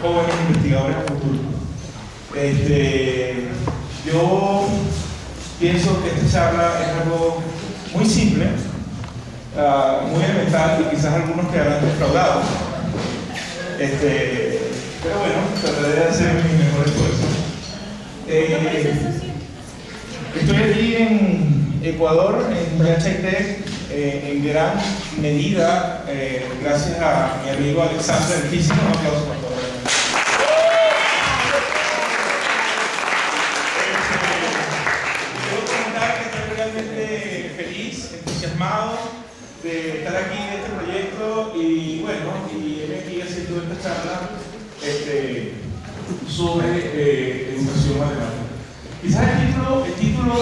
jóvenes investigadores a futuro. Yo pienso que esta charla es algo muy simple, muy elemental, y quizás algunos quedarán defraudados. Pero bueno, trataré de hacer mi mejor esfuerzo. Estoy aquí en Ecuador, en Yachaitec, en gran medida, gracias a mi amigo Alexander, el físico. Un aplauso para todos. Quiero comentar que estoy realmente feliz, entusiasmado de estar aquí en este proyecto y bueno, y he aquí haciendo esta charla sobre educación matemática. Quizás el título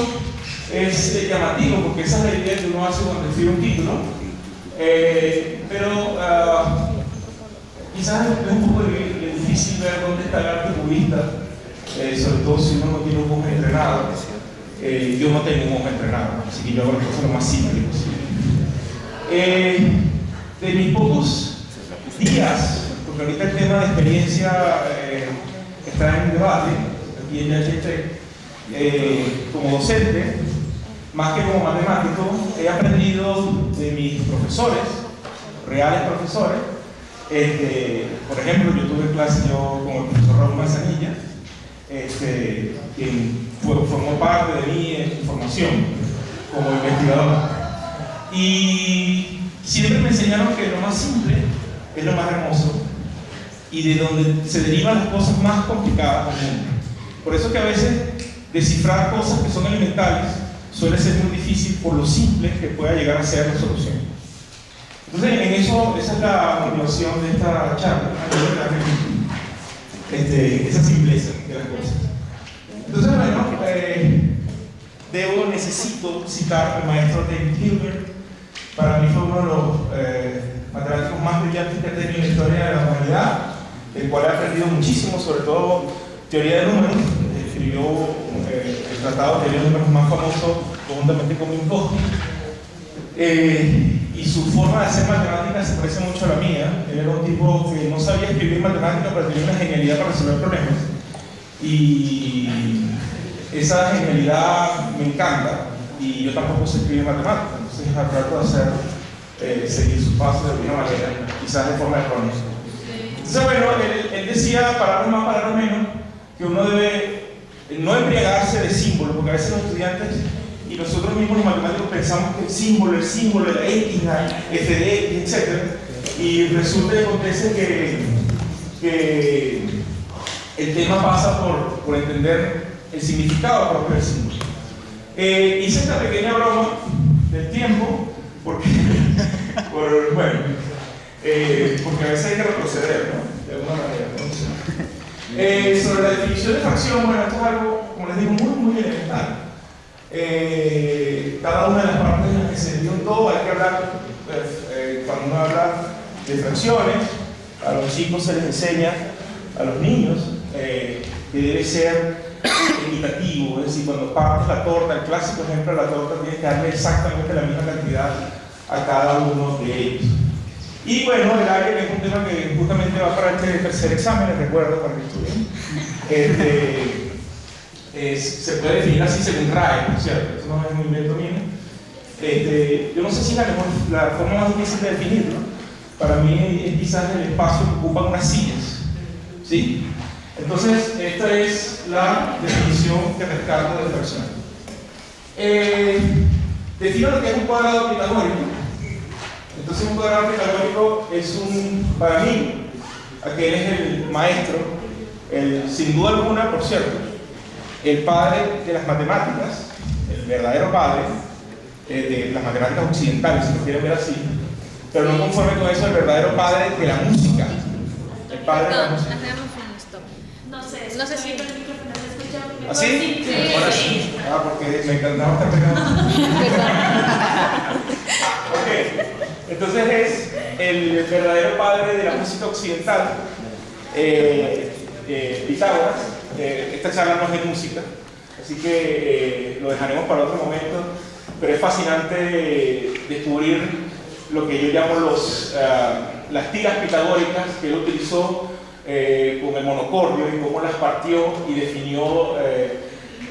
es llamativo, porque esa es la idea que uno hace cuando escribe un título, pero quizás es un poco difícil ver dónde está el arte cubista, sobre todo si uno no tiene un ojo entrenado. Yo no tengo un ojo entrenado, así que yo hago las cosas lo más simple posible. De mis pocos días, porque ahorita el tema de experiencia está en debate aquí en Yachaitec, como docente, más que como matemático, he aprendido de mis profesores, reales profesores. Por ejemplo, yo tuve clase con el profesor Raúl Manzanilla, quien formó parte de mí en su formación como investigador. Y siempre me enseñaron que lo más simple es lo más hermoso y de donde se derivan las cosas más complicadas del mundo. Por eso que a veces descifrar cosas que son elementales suele ser muy difícil por lo simple que pueda llegar a ser la solución. Entonces, en eso, esa es la motivación de esta charla, esa simpleza de las cosas. Entonces, bueno, necesito citar al maestro David Hilbert. Para mí fue uno de los matemáticos más brillantes que he tenido en la historia de la humanidad, del cual he aprendido muchísimo, sobre todo teoría de números. Escribió el tratado de teoría de números más famoso conjuntamente con Minkowski, y su forma de hacer matemáticas se parece mucho a la mía. Él era un tipo que no sabía escribir matemáticas, pero tenía una genialidad para resolver problemas, y esa genialidad me encanta, y yo tampoco sé escribir matemáticas, entonces trato de hacer seguir sus pasos de alguna manera, quizás de forma errónea. Entonces, bueno, él decía, palabras más, palabras menos, que uno debe no embriagarse de símbolos, porque a veces los estudiantes y nosotros mismos los matemáticos pensamos que el símbolo, la X, la f de X, etc. Y resulta que acontece que el tema pasa por entender el significado propio del símbolo. Hice esta pequeña broma del tiempo, porque, porque a veces hay que retroceder, ¿no? De alguna manera, ¿no? Sobre la definición de fracción, bueno, esto es algo, como les digo, muy elemental. Cada una de las partes en las que se dio todo, hay que hablar, cuando uno habla de fracciones, a los chicos se les enseña, a los niños, que debe ser equitativo, es decir, cuando partes la torta, el clásico ejemplo de la torta, tienes que darle exactamente la misma cantidad a cada uno de ellos. Y bueno, el área, que es un tema que justamente va para este tercer examen, les recuerdo para que estudien, se puede definir así según RAE, ¿cierto? Eso no es un invento mío. Yo no sé si la forma más difícil de definirlo, para mí es quizás el espacio que ocupan unas sillas, ¿sí? Entonces, esta es la definición que rescato de fracción. Defino lo que es un cuadrado pitagórico. Entonces, un cuadrado pitagórico es para mí, aquel es el maestro, sin duda alguna, por cierto, el padre de las matemáticas, el verdadero padre de las matemáticas occidentales, si lo quieren ver así, pero no conforme con eso, el verdadero padre de la música. El padre de la música. No sé si el micrófono se escucha. ¿Así? Sí. Ahora sí. Porque me encantaba estar pegado. Ok. Entonces es el verdadero padre de la música occidental, Pitágoras. Esta charla no es de música, así que lo dejaremos para otro momento, pero es fascinante descubrir lo que yo llamo las tiras pitagóricas que él utilizó con el monocordio y cómo las partió y definió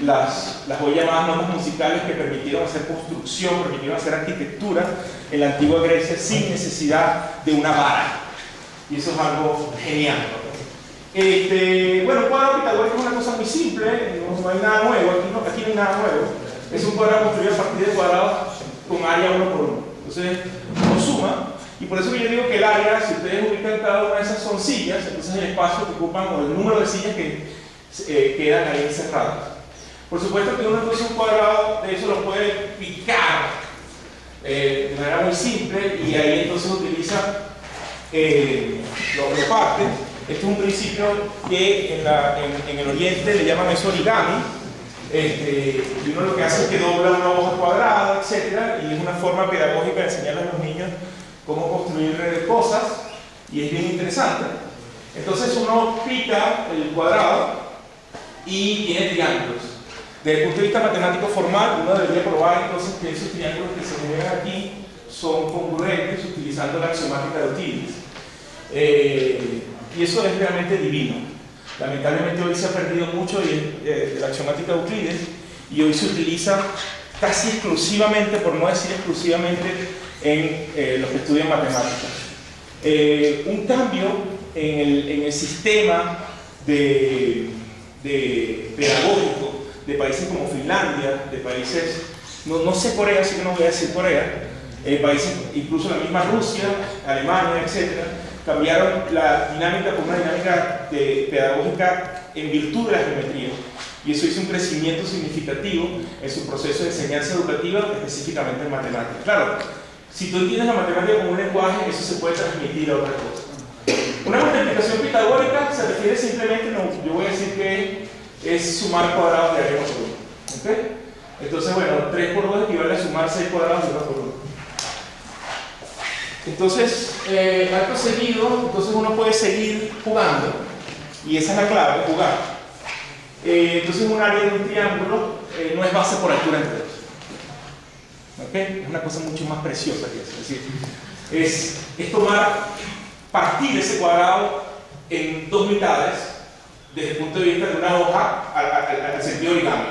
las hoy llamadas normas musicales que permitieron hacer construcción, permitieron hacer arquitectura en la antigua Grecia sin necesidad de una vara. Y eso es algo genial. Bueno, un cuadrado pitagórico es una cosa muy simple, no hay nada nuevo, aquí no hay nada nuevo. Es un cuadrado construido a partir de cuadrados con área 1 por 1. Entonces, uno suma, y por eso yo digo que el área, si ustedes ubican cada una de esas son sillas, entonces el espacio que ocupan o el número de sillas que quedan ahí encerradas. Por supuesto que uno entonces un cuadrado de eso lo puede picar de manera muy simple, y ahí entonces utiliza lo parte. Este es un principio que en el oriente le llaman eso origami, y uno lo que hace es que dobla una hoja cuadrada, etc. Y es una forma pedagógica de enseñarle a los niños cómo construir cosas, y es bien interesante. Entonces uno pica el cuadrado y tiene triángulos. Desde el punto de vista matemático formal, uno debería probar entonces que esos triángulos que se generan aquí son congruentes utilizando la axiomática de Euclides. Y eso es realmente divino. Lamentablemente hoy se ha perdido mucho de la axiomática de Euclides, y hoy se utiliza casi exclusivamente, por no decir exclusivamente, en los que estudian matemáticas. Un cambio en el sistema pedagógico de países como Finlandia, de países, no sé Corea, así que no voy a decir Corea, países, incluso la misma Rusia, Alemania, etc., cambiaron la dinámica por una dinámica pedagógica en virtud de la geometría, y eso hizo un crecimiento significativo en su proceso de enseñanza educativa, específicamente en matemáticas. Claro, si tú entiendes la matemática como un lenguaje, eso se puede transmitir a otra cosa. Una multiplicación pitagórica se refiere simplemente, yo voy a decir que es sumar cuadrados de área 1 por 1. ¿Okay? Entonces, bueno, 3 por 2 equivale a sumar 6 cuadrados de 1 por 1. Entonces, acto seguido, entonces uno puede seguir jugando, y esa es la clave, jugar. Entonces un área de un triángulo no es base por altura entre dos. ¿Okay? Es una cosa mucho más preciosa que eso. Es decir, es partir ese cuadrado en dos mitades desde el punto de vista de una hoja al sentido origami.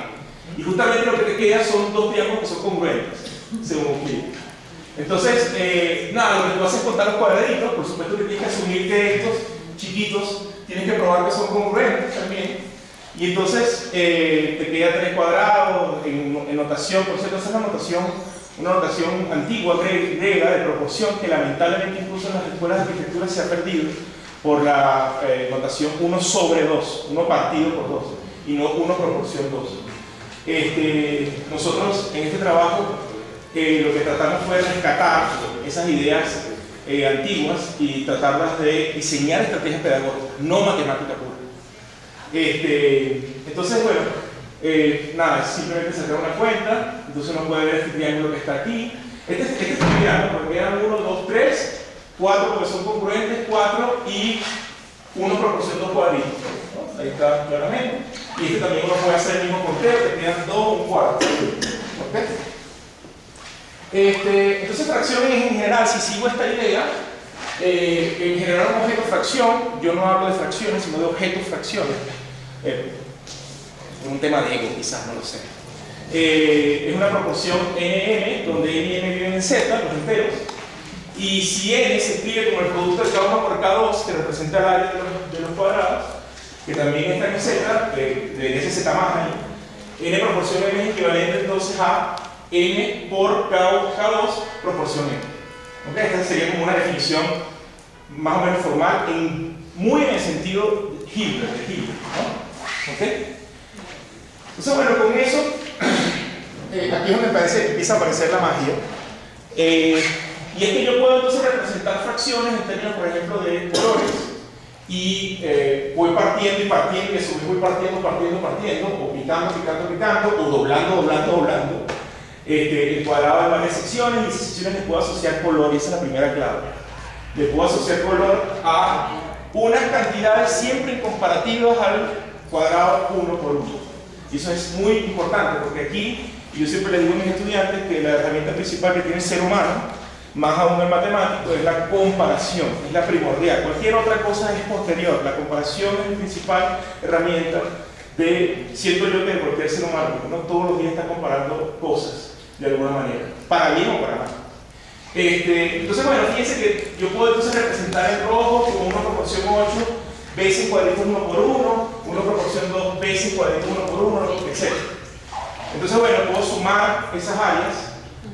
Y justamente lo que te queda son dos triángulos que son congruentes, según Euclides. Entonces, nada, lo que tú haces es contar los cuadraditos. Por supuesto que tienes que asumir que estos chiquitos tienes que probar que son congruentes también. Y entonces te queda 3 cuadrados en notación. Por cierto, esa es una notación antigua griega de proporción que lamentablemente incluso en las escuelas de arquitectura se ha perdido por la notación 1 sobre 2, 1 partido por 2, y no 1 proporción 2. Nosotros en este trabajo lo que tratamos fue rescatar esas ideas antiguas y tratarlas de diseñar estrategias pedagógicas, no matemática pura. Entonces, bueno, nada, simplemente sacar una cuenta. Entonces uno puede ver este triángulo que está aquí. Este es un triángulo, porque quedan 1, 2, 3, 4 porque son congruentes, 4 y 1 proporción 2 cuadritos, ¿no? Ahí está claramente. Y este también uno puede hacer el mismo conteo, que quedan 2, 1 cuarto. ¿Okay? Entonces fracciones en general, si sigo esta idea, en general un objeto fracción, yo no hablo de fracciones sino de objetos fracciones, un tema de ego quizás, no lo sé, es una proporción n donde n y m viven en z, los enteros, y si n se escribe como el producto de K1 por K2 que representa el área de los cuadrados, que también está en z, de ese z más ahí, n proporción m es equivalente entonces a n por K2 proporción n. ¿Okay? Esta sería como una definición más o menos formal, muy en el sentido Hilbert, de Hilbert, ¿no? ¿Okay? Entonces, bueno, con eso, aquí es donde empieza a aparecer la magia. Y es que yo puedo entonces representar fracciones en términos, por ejemplo, de colores, y voy partiendo y partiendo, y a su vez voy partiendo, o picando, o doblando. El cuadrado de varias secciones, y esas secciones le puedo asociar color, y esa es la primera clave. Le puedo asociar color a unas cantidades siempre comparativas al cuadrado 1 por 1. Y eso es muy importante, porque aquí, y yo siempre le digo a mis estudiantes que la herramienta principal que tiene el ser humano más aún en matemático, es la comparación, es la primordial. Cualquier otra cosa es posterior. La comparación es la principal herramienta de, siento yo, que de cualquier ser humano, porque uno todos los días está comparando cosas de alguna manera, para bien o para mal. Entonces, bueno, fíjense que yo puedo entonces representar en rojo como una proporción 8 veces cuadrito 1 por 1, una proporción 2 veces cuadrito 1 por 1, etc. Entonces, bueno, puedo sumar esas áreas,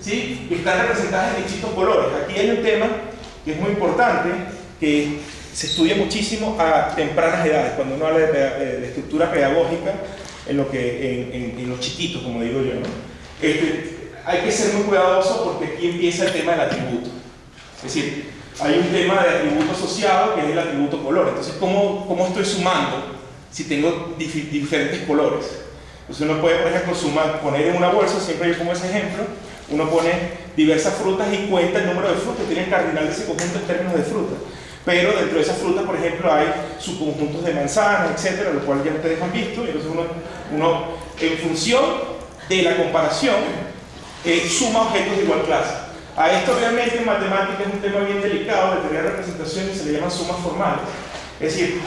¿sí? Que están representadas en distintos colores. Aquí hay un tema que es muy importante, que se estudia muchísimo a tempranas edades, cuando uno habla de estructura pedagógica en los chiquitos, como digo yo, ¿no? Hay que ser muy cuidadoso porque aquí empieza el tema del atributo. Es decir, hay un tema de atributo asociado que es el atributo color. Entonces, ¿cómo estoy sumando si tengo diferentes colores? Entonces uno puede, por ejemplo, poner en una bolsa, siempre yo pongo ese ejemplo, uno pone diversas frutas y cuenta el número de frutas, tiene el cardinal de ese conjunto en términos de frutas. Pero dentro de esas frutas, por ejemplo, hay subconjuntos de manzanas, etcétera, lo cual ya ustedes han visto. Y entonces uno en función de la comparación, suma objetos de igual clase. A esto realmente en matemáticas es un tema bien delicado, de teoría de representación, y se le llaman sumas formales. Es decir,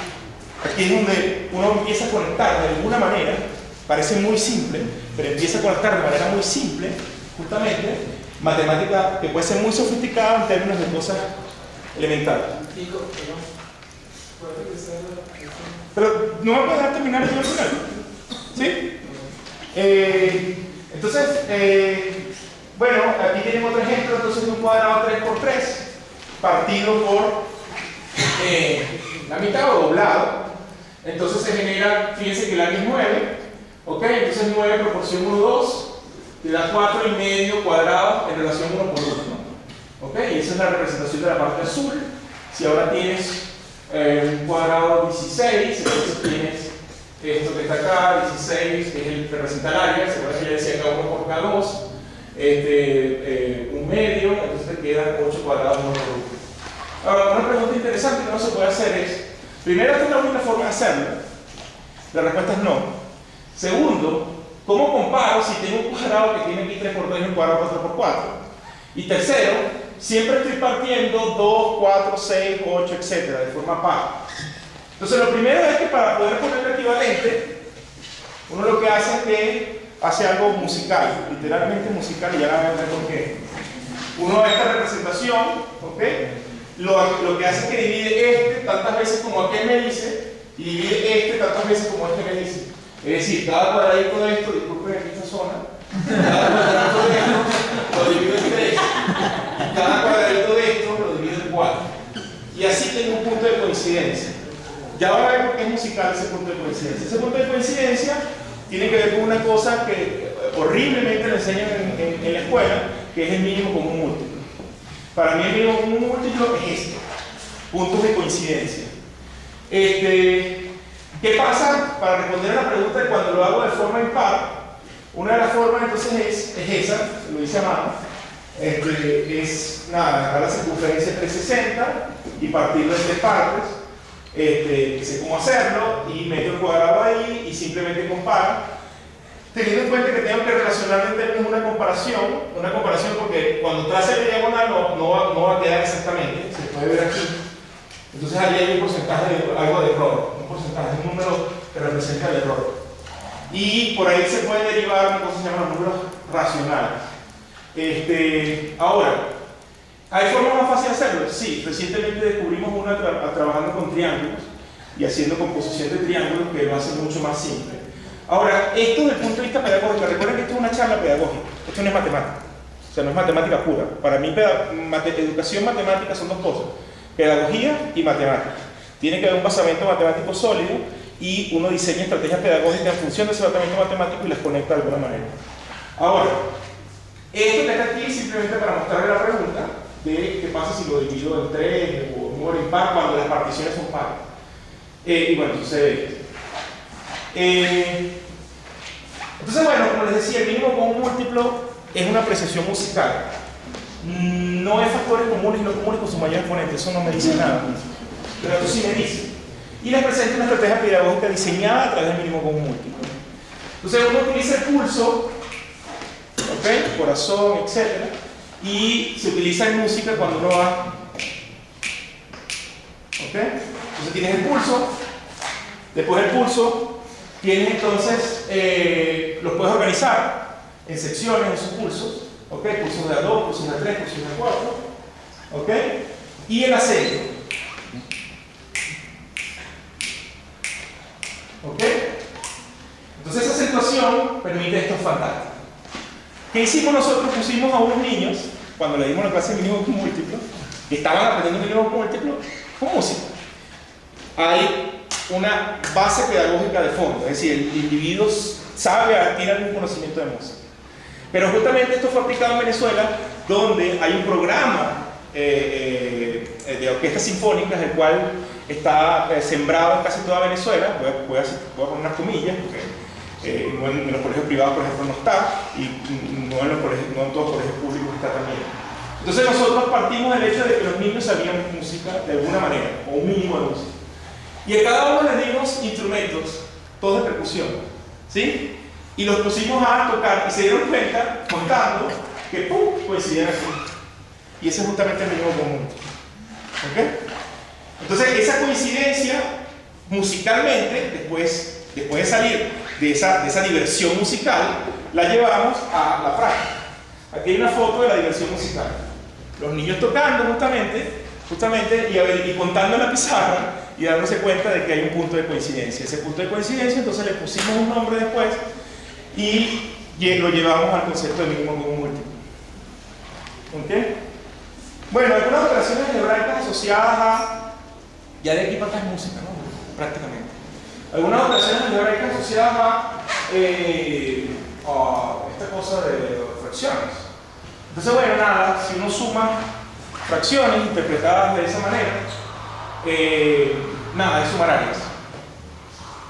aquí es donde uno empieza a conectar de alguna manera, parece muy simple, pero empieza a conectar de manera muy simple, justamente, matemática que puede ser muy sofisticada en términos de cosas elementales. Pero no me voy a dejar terminar el final, ¿sí? Entonces, bueno, aquí tienen otro ejemplo, entonces de un cuadrado 3×3 partido por la mitad o doblado. Entonces se genera, fíjense que el área es 9, ¿ok? Entonces 9 proporción 1, 2, te da 4,5 cuadrados en relación 1 por 1, ¿no? ¿Ok? Y esa es la representación de la parte azul. Si ahora tienes un cuadrado 16, entonces tienes esto que está acá, 16, que es el que representa el área, se puede decir acá 1 por K2, un medio, entonces te quedan 8 cuadrados 1 por 1. Ahora, una pregunta interesante que no se puede hacer es, primero, ¿esta es la única forma de hacerlo? La respuesta es no. Segundo, ¿cómo comparo si tengo un cuadrado que tiene aquí 3×3 y un cuadrado 4×4? Y tercero, siempre estoy partiendo 2, 4, 6, 8, etcétera, de forma par. Entonces, lo primero es que para poder poner el equivalente, uno lo que hace es que hace algo musical, literalmente musical, y ya la voy a ver por qué. Uno ve esta representación, ¿ok? Lo que hace es que divide tantas veces como aquel me dice, y divide tantas veces como este me dice. Es decir, cada cuadradito de esto, disculpen aquí esta zona, cada cuadradito de esto lo divido en 3, y cada cuadradito de esto lo divido en 4. Y así tengo un punto de coincidencia. Ya van a ver por qué es musical ese punto de coincidencia. Ese punto de coincidencia tiene que ver con una cosa que horriblemente le enseñan en la escuela, que es el mínimo común múltiplo. Para mí el mínimo común múltiplo es esto, puntos de coincidencia. ¿Qué pasa? Para responder a la pregunta de cuando lo hago de forma impar, una de las formas entonces es esa, lo dice a mano, es nada, la circunferencia 360 y partirlo en 3 partes. Sé cómo hacerlo y meto el cuadrado ahí y simplemente comparo, teniendo en cuenta que tengo que relacionar en términos de una comparación porque cuando trace la diagonal no va a quedar exactamente, se puede ver aquí. Entonces allí hay un porcentaje de algo de error, un porcentaje, un número que representa el error. Y por ahí se puede derivar una cosa que se llama números racionales. Ahora, ¿hay formas más fáciles de hacerlo? Sí, recientemente descubrimos una trabajando con triángulos y haciendo composición de triángulos que lo hace mucho más simple. Ahora, esto desde el punto de vista pedagógico, recuerden que esto es una charla pedagógica, esto no es matemática, o sea, no es matemática pura. Para mí, educación matemática son dos cosas, pedagogía y matemática. Tiene que haber un basamento matemático sólido y uno diseña estrategias pedagógicas en función de ese basamento matemático y las conecta de alguna manera. Ahora, esto que está aquí simplemente para mostrarle la pregunta de qué pasa si lo divido en 3 o en número impar cuando las particiones son pares. Y bueno, sucede esto. Entonces, bueno, como les decía, el mínimo común múltiplo es una apreciación musical. No es factores comunes y no comunes con su mayor exponente, eso no me dice nada. Pero esto sí me dice. Y les presento una estrategia pedagógica diseñada a través del mínimo común múltiplo. Entonces, uno utiliza el pulso, ¿ok? Corazón, etc. y se utiliza en música cuando uno va. ¿Ok? Entonces tienes el pulso, después del pulso tienes entonces, los puedes organizar en secciones, en sus pulsos. ¿Ok? Pulsos de A2, pulsos de A3, pulsos de A4. ¿Ok? Y el acento. ¿Ok? Entonces esa acentuación permite esto fantástico. ¿Qué hicimos nosotros? Pusimos a unos niños, cuando le dimos la clase de mínimo con múltiplo, que estaban aprendiendo mínimo con múltiplo, con música. Hay una base pedagógica de fondo, es decir, el individuo sabe, tiene algún conocimiento de música. Pero justamente esto fue aplicado en Venezuela, donde hay un programa de orquestas sinfónicas, el cual está sembrado en casi toda Venezuela. Voy a poner unas comillas, porque en los colegios privados, por ejemplo, no está, y no en todos los colegios públicos está también. Entonces nosotros partimos del hecho de que los niños sabían música de alguna manera, o un mínimo de música. Y a cada uno les dimos instrumentos, todos de percusión, ¿sí? Y los pusimos a tocar y se dieron cuenta, contando, que ¡pum!, coincidían aquí. Y ese es justamente el mínimo común. ¿Ok? Entonces, esa coincidencia, musicalmente, después de salir de esa diversión musical, la llevamos a la práctica. Aquí hay una foto de la diversión musical. Los niños tocando justamente y contando en la pizarra y dándose cuenta de que hay un punto de coincidencia. Ese punto de coincidencia, entonces le pusimos un nombre después y lo llevamos al concepto de mínimo común múltiplo. ¿Ok? Bueno, algunas operaciones algebraicas asociadas a... Ya de aquí para acá es música, ¿no? Prácticamente. Algunas operaciones algebraicas asociadas a esta cosa de fracciones. Entonces, bueno, nada, si uno suma fracciones interpretadas de esa manera, nada, es sumar áreas.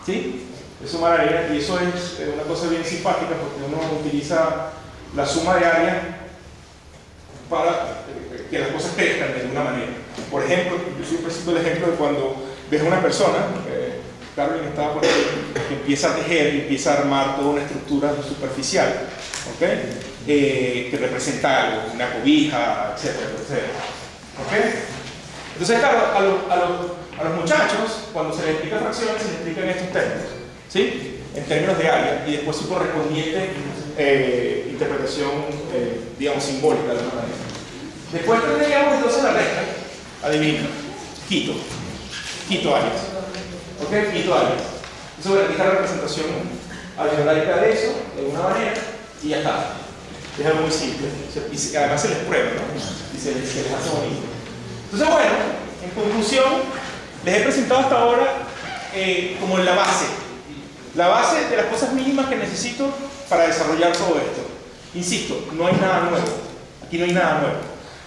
¿Sí? Es sumar áreas, y eso es una cosa bien simpática porque uno utiliza la suma de áreas para que las cosas crezcan de alguna manera. Por ejemplo, yo siempre cito el ejemplo de cuando ves a una persona, Carolyn estaba por ahí, que empieza a tejer y empieza a armar toda una estructura superficial, ¿okay? Que representa algo, una cobija, etcétera, etcétera. ¿Okay? Entonces, claro, a los muchachos, cuando se les explica fracciones, se les explica en estos términos, ¿sí? En términos de área, y después su correspondiente interpretación, digamos, simbólica de alguna manera. Después tendríamos entonces la recta, adivina, Quito áreas. ¿Ok? Quito áreas. Eso, bueno, aquí está la representación algebraica de eso, de alguna manera, y ya está. Es algo muy simple. Y además se les prueba, ¿no? Y se les hace bonito. Entonces, bueno, en conclusión, les he presentado hasta ahora como la base de las cosas mínimas que necesito para desarrollar todo esto. Insisto, no hay nada nuevo. Aquí no hay nada nuevo.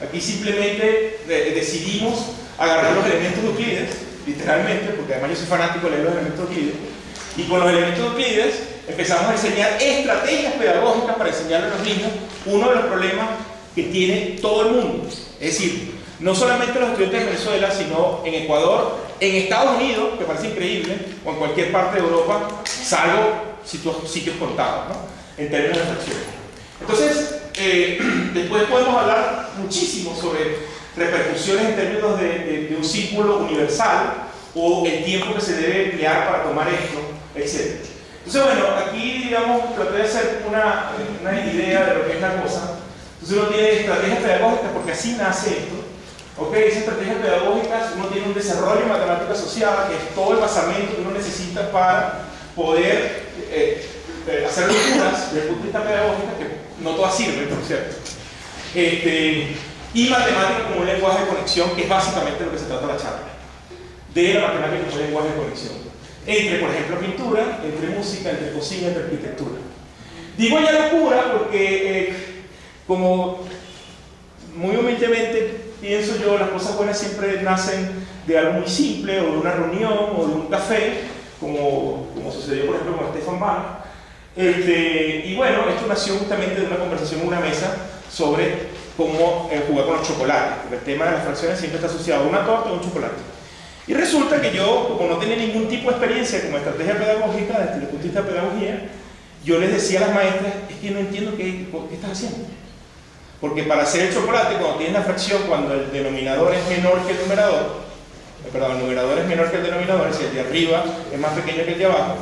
Aquí simplemente decidimos agarrar los elementos de Euclides, literalmente, porque además yo soy fanático de leer los elementos de Euclides, y con los elementos de Euclides empezamos a enseñar estrategias pedagógicas para enseñarle a los niños uno de los problemas que tiene todo el mundo. Es decir, no solamente los estudiantes de Venezuela, sino en Ecuador, en Estados Unidos, que parece increíble, o en cualquier parte de Europa, salvo sitios contados, ¿no? En términos de fracciones. Entonces, después podemos hablar muchísimo sobre repercusiones en términos de un círculo universal o el tiempo que se debe emplear para tomar esto, etc. Entonces, bueno, aquí, digamos, traté de hacer una idea de lo que es la cosa. Entonces uno tiene estrategias pedagógicas porque así nace esto. ¿Ok? Esas estrategias pedagógicas, uno tiene un desarrollo matemático asociado, que es todo el basamento que uno necesita para poder hacer lecturas desde el punto de vista pedagógico, que no todas sirven, por cierto. Y matemática como un lenguaje de conexión, que es básicamente lo que se trata la charla. De la matemática como un lenguaje de conexión. Entre, por ejemplo, pintura, entre música, entre cocina, entre arquitectura. Digo ya locura porque, como muy humildemente pienso yo, las cosas buenas siempre nacen de algo muy simple, o de una reunión, o de un café, como sucedió, por ejemplo, con Stefan Bach. Y bueno, esto nació justamente de una conversación en una mesa sobre cómo jugar con los chocolates, porque el tema de las fracciones siempre está asociado a una torta o a un chocolate. Y resulta que yo, como no tenía ningún tipo de experiencia como estrategia pedagógica, desde el punto de vista de pedagogía, yo les decía a las maestras, es que no entiendo qué estás haciendo. Porque para hacer el chocolate, cuando tienes la fracción, cuando el denominador es menor que el numerador, perdón, el numerador es menor que el denominador, es decir, el de arriba es más pequeño que el de abajo,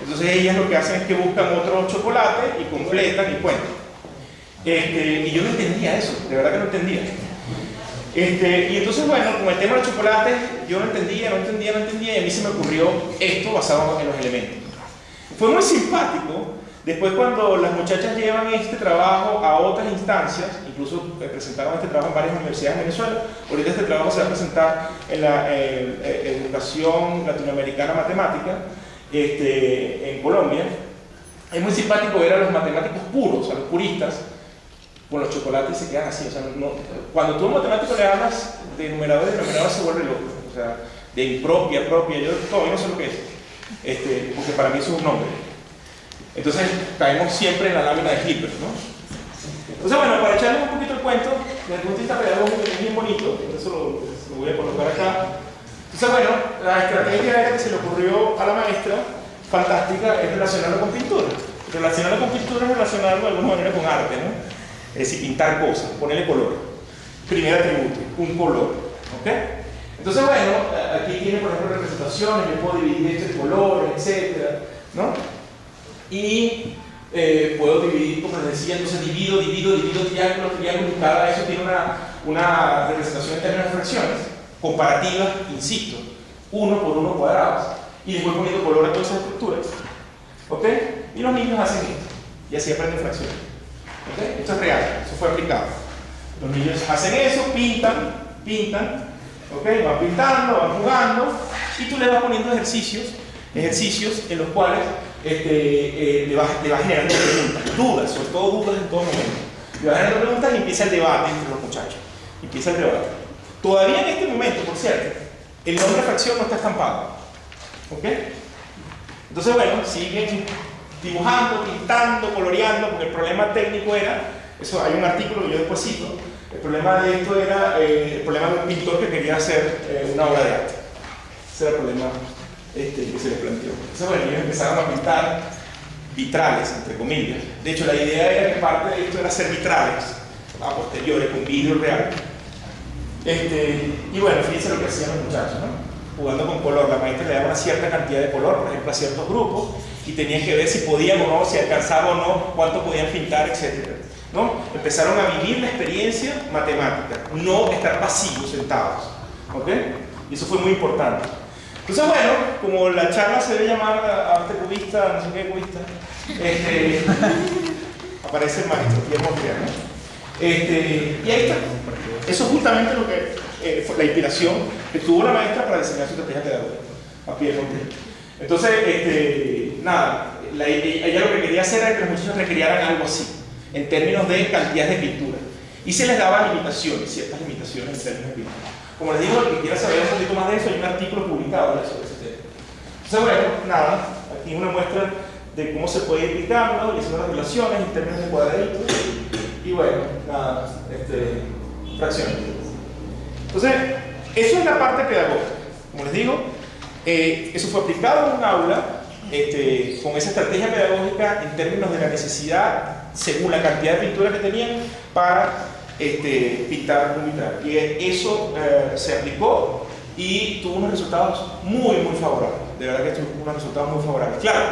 entonces ellas lo que hacen es que buscan otro chocolate y completan y cuentan. Y yo no entendía eso, de verdad que no entendía. Y entonces, bueno, con el tema del chocolate, yo no entendía, y a mí se me ocurrió esto basado en los elementos. Fue muy simpático. Después, cuando las muchachas llevan este trabajo a otras instancias, incluso presentaron este trabajo en varias universidades en Venezuela, ahorita este trabajo se va a presentar en la Educación Latinoamericana Matemática en Colombia. Es muy simpático ver a los matemáticos puros, a los puristas, con los chocolates se quedan así. O sea, cuando tú a un matemático le hablas de numerador y denominador se vuelve loco. O sea, de impropia, yo todavía no sé lo que es, porque para mí eso es un nombre. Entonces caemos siempre en la lámina de Clipper, ¿no? Entonces, bueno, para echarles un poquito el cuento, desde el punto de vista pedagógico es bien bonito, eso lo voy a colocar acá. Entonces, bueno, la estrategia que se le ocurrió a la maestra, fantástica, es relacionarlo con pintura. Relacionarlo con pintura es relacionarlo de alguna manera con arte, ¿no? Es decir, pintar cosas, ponerle color. Primer atributo, un color, ¿ok? Entonces, bueno, aquí tiene, por ejemplo, representaciones, yo puedo dividir esto en colores, etcétera, ¿no? Y puedo dividir, como les decía, entonces divido triángulos, y cada de eso tiene una representación en términos de fracciones, comparativas, insisto, 1 por 1 cuadrados, y les voy poniendo color a todas esas estructuras, ¿ok? Y los niños hacen esto, y así aprenden fracciones, ¿ok? Esto es real, eso fue aplicado. Los niños hacen eso, pintan, ¿ok? Van pintando, van jugando, y tú le vas poniendo ejercicios en los cuales le vas generando preguntas, dudas, sobre todo dudas en todo momento. Le vas generando preguntas y empieza el debate entre los muchachos. Empieza el debate. Todavía en este momento, por cierto, el nombre de fracción no está estampado. ¿Ok? Entonces, bueno, siguen dibujando, pintando, coloreando, porque el problema técnico era, eso hay un artículo que yo después cito, el problema de esto era el problema de un pintor que quería hacer una obra de arte. Ese era el problema que se les planteó. Entonces, bueno, ellos empezaron a pintar vitrales, entre comillas. De hecho, la idea era que parte de esto era hacer vitrales a posteriores, con vidrio real. Y bueno, fíjense lo que hacían los muchachos, ¿no? Jugando con color. La maestra le daba una cierta cantidad de color, por ejemplo, a ciertos grupos, y tenían que ver si podían o no, si alcanzaba o no, cuánto podían pintar, etc. ¿No? Empezaron a vivir la experiencia matemática, no estar pasivos, sentados. ¿Ok? Y eso fue muy importante. Entonces, bueno, como la charla se debe llamar arte cubista, no sé qué cubista, aparece el maestro Pierre Montreal, ¿no? Y ahí está. Eso es justamente lo que fue la inspiración que tuvo la maestra para diseñar su estrategia pedagógica, a Pierre Montreal. Entonces, nada, ella lo que quería hacer era que los muchachos recrearan algo así, en términos de cantidad de pintura. Y se les daba limitaciones, ciertas limitaciones en términos de pintura. Como les digo, el que quiera saber un poquito más de eso, hay un artículo publicado sobre ese tema. Entonces, bueno, nada, aquí una muestra de cómo se puede ir picando y haciendo las relaciones en términos de cuadraditos. Y bueno, nada, fracciones. Entonces, eso es la parte pedagógica. Como les digo, eso fue aplicado en un aula con esa estrategia pedagógica en términos de la necesidad, según la cantidad de pintura que tenían, para pintar un vitral. Y eso se aplicó y tuvo unos resultados muy, muy favorables. De verdad que tuvo unos resultados muy favorables. Claro,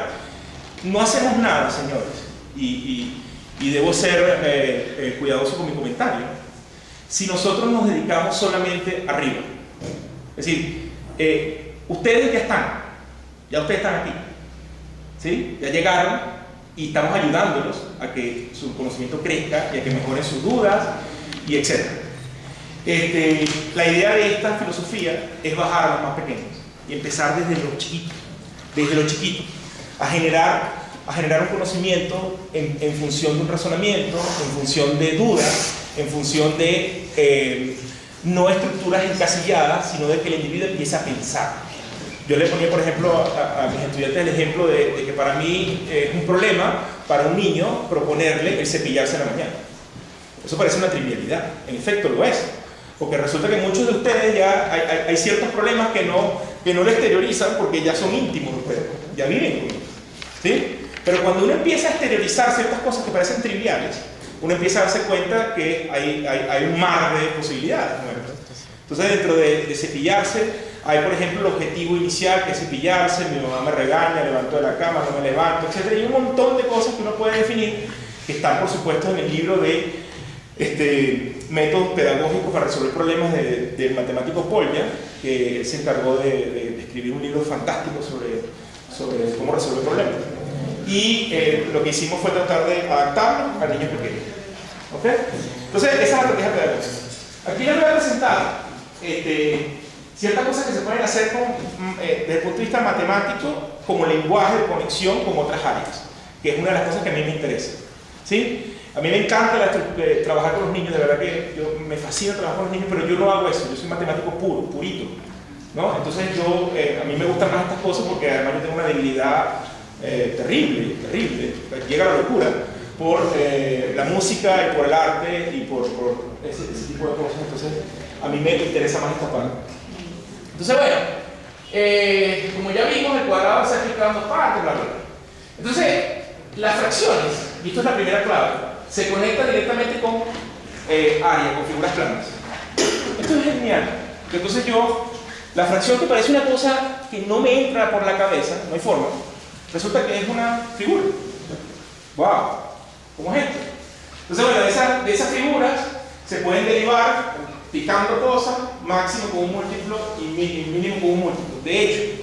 no hacemos nada, señores, y debo ser cuidadoso con mi comentario, si nosotros nos dedicamos solamente arriba. Es decir, ustedes ya ustedes están aquí, ¿sí? Ya llegaron y estamos ayudándolos a que su conocimiento crezca y a que mejoren sus dudas y etc. La idea de esta filosofía es bajar a los más pequeños y empezar desde lo chiquito, a generar un conocimiento en función de un razonamiento, en función de dudas, en función de no estructuras encasilladas, sino de que el individuo empiece a pensar. Yo le ponía, por ejemplo, a mis estudiantes el ejemplo de que para mí es un problema para un niño proponerle el cepillarse en la mañana. Eso parece una trivialidad, en efecto lo es, porque resulta que muchos de ustedes ya hay ciertos problemas que no lo exteriorizan porque ya son íntimos de ustedes, ya viven con ellos, ¿sí? Pero cuando uno empieza a exteriorizar ciertas cosas que parecen triviales, uno empieza a darse cuenta que hay un mar de posibilidades nuevas. Entonces, dentro de cepillarse, hay, por ejemplo, el objetivo inicial, que es cepillarse, mi mamá me regaña, levanto de la cama, no me levanto, etc. Y un montón de cosas que uno puede definir, que están, por supuesto, en el libro de métodos pedagógicos para resolver problemas del matemático Polya, que él se encargó de escribir un libro fantástico sobre cómo resolver problemas. Y lo que hicimos fue tratar de adaptarlo a niños pequeños. ¿Ok? Entonces, esa es la estrategia pedagógica. Aquí les voy a presentar ciertas cosas que se pueden hacer desde el punto de vista matemático como lenguaje de conexión con otras áreas, que es una de las cosas que a mí me interesa. ¿Sí? A mí me encanta trabajar con los niños, de verdad que me fascina trabajar con los niños, pero yo no hago eso, yo soy matemático puro, purito, ¿no? Entonces a mí me gustan más estas cosas porque además yo tengo una debilidad terrible, llega a la locura, por la música y por el arte y por ese tipo de cosas. Entonces a mí me interesa más esta parte. Entonces bueno, como ya vimos, el cuadrado se ha explicado en dos partes, bla, bla, bla. Entonces, las fracciones, y esto es la primera clave, se conectan directamente con áreas, con figuras planas. Esto es genial. Entonces la fracción que parece una cosa que no me entra por la cabeza, no hay forma, resulta que es una figura. ¡Wow! ¿Cómo es esto? Entonces, bueno, de esas figuras se pueden derivar picando cosas, máximo con un múltiplo y mínimo con un múltiplo. De hecho,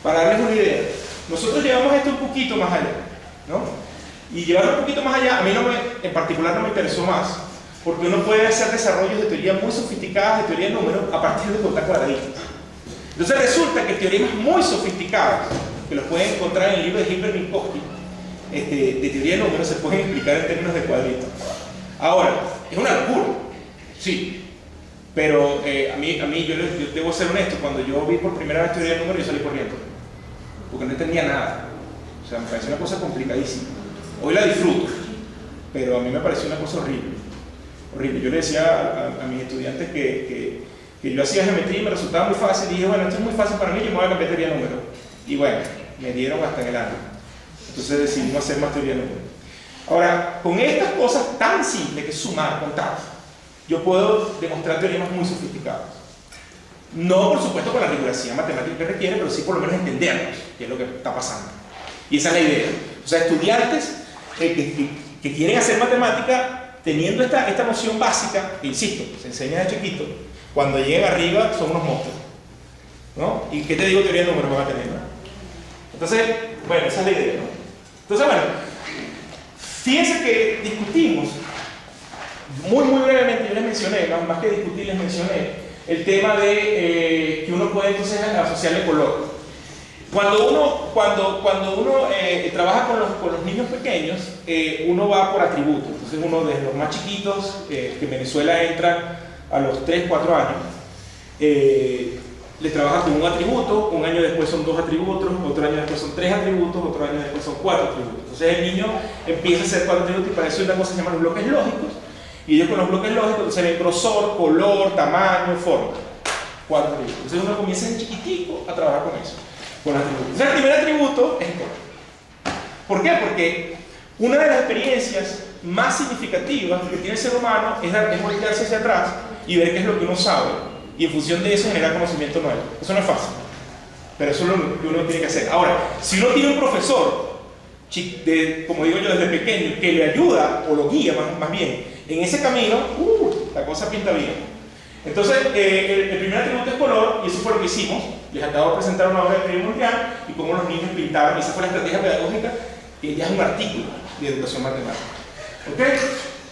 para darles una idea, nosotros llevamos esto un poquito más allá, ¿no? Y llevarlo un poquito más allá, a mí en particular no me interesó más, porque uno puede hacer desarrollos de teoría muy sofisticadas, de teoría de números, a partir de contar cuadraditos. Entonces resulta que teoremas muy sofisticados, que los pueden encontrar en el libro de Hilbert-Minkowski, de teoría de números, se pueden explicar en términos de cuadritos. Ahora, es una locura, sí, pero a mí yo debo ser honesto, cuando yo vi por primera vez teoría de números, yo salí corriendo, porque no entendía nada. O sea, me pareció una cosa complicadísima. Hoy la disfruto, pero a mí me pareció una cosa horrible. Horrible. Yo le decía a mis estudiantes que yo hacía geometría y me resultaba muy fácil, y dije, bueno, esto es muy fácil para mí, yo me voy a cambiar teoría de números. Y bueno, me dieron hasta en el año. Entonces decidí no hacer más teoría de números. Ahora, con estas cosas tan simples que es sumar, contar, yo puedo demostrar teoremas muy sofisticados. No, por supuesto, con la rigurosidad matemática que requiere, pero sí por lo menos entenderlos, qué es lo que está pasando. Y esa es la idea. O sea, estudiantes que quieren hacer matemática teniendo esta noción básica, que insisto, se enseña de chiquito, cuando lleguen arriba son unos monstruos, ¿no? ¿Y qué te digo teoría de números van a tener, ¿no? Entonces, bueno, esa es la idea, ¿no? Entonces, bueno, fíjense que discutimos muy brevemente, yo les mencioné, más que discutir, les mencioné el tema de que uno puede entonces asociarle color. Cuando uno trabaja con los niños pequeños, uno va por atributos. Entonces uno desde los más chiquitos, que en Venezuela entran a los 3, 4 años, le trabaja con un atributo, un año después son 2 atributos, otro año después son 3 atributos, otro año después son 4 atributos. Entonces el niño empieza a hacer 4 atributos y para eso hay una cosa que se llama los bloques lógicos. Y ellos con los bloques lógicos entonces ven grosor, color, tamaño, forma. 4 atributos. Entonces uno comienza en chiquitico a trabajar con eso. Con atributos. Entonces el primer atributo es el color. ¿Por qué? Porque una de las experiencias más significativas que tiene el ser humano es voltearse hacia atrás y ver qué es lo que uno sabe y en función de eso generar conocimiento nuevo. Eso no es fácil, pero eso es lo que uno tiene que hacer. Ahora, si uno tiene un profesor, como digo yo desde pequeño, que le ayuda o lo guía más bien en ese camino, la cosa pinta bien. Entonces, el primer atributo es color, y eso fue lo que hicimos. Les acabo de presentar una obra de Primer Mundial y cómo los niños pintaron, y esa fue la estrategia pedagógica, que ya es un artículo de educación matemática. ¿Okay?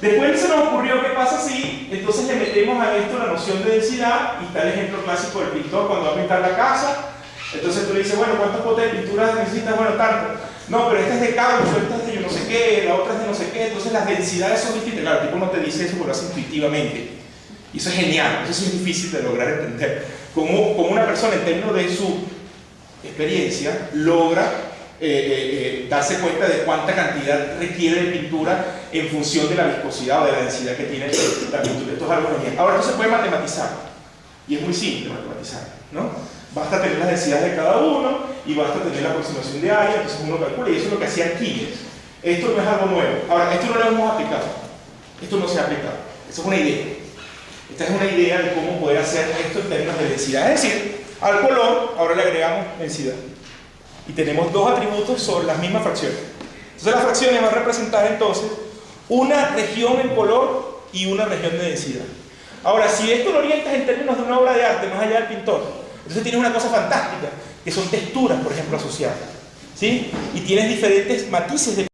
Después se nos ocurrió qué pasa si entonces le metemos a esto la noción de densidad, y está el ejemplo clásico del pintor cuando va a pintar la casa. Entonces tú le dices, bueno, ¿cuántos potes de pintura necesitas? Bueno, tanto. No, pero este es de caucho, este es de yo no sé qué, la otra es de no sé qué. Entonces las densidades son distintas. Claro, el tipo no te dice eso, porque lo hace intuitivamente. Y eso es genial, eso sí es difícil de lograr entender. Como una persona en términos de su experiencia logra darse cuenta de cuánta cantidad requiere de pintura en función de la viscosidad o de la densidad que tiene la pintura. Esto es algo genial. Ahora, esto se puede matematizar, y es muy simple matematizar, ¿no? Basta tener las densidades de cada uno y basta tener la aproximación de área, entonces uno calcula, y eso es lo que hacía Arquímedes. Esto no es algo nuevo. Ahora, esto no lo hemos aplicado. Esto no se ha aplicado. Eso es una idea. Esta es una idea de cómo poder hacer esto en términos de densidad. Es decir, al color ahora le agregamos densidad. Y tenemos dos atributos sobre las mismas fracciones. Entonces las fracciones van a representar entonces una región en color y una región de densidad. Ahora, si esto lo orientas en términos de una obra de arte más allá del pintor, entonces tienes una cosa fantástica, que son texturas, por ejemplo, asociadas, ¿sí? Y tienes diferentes matices de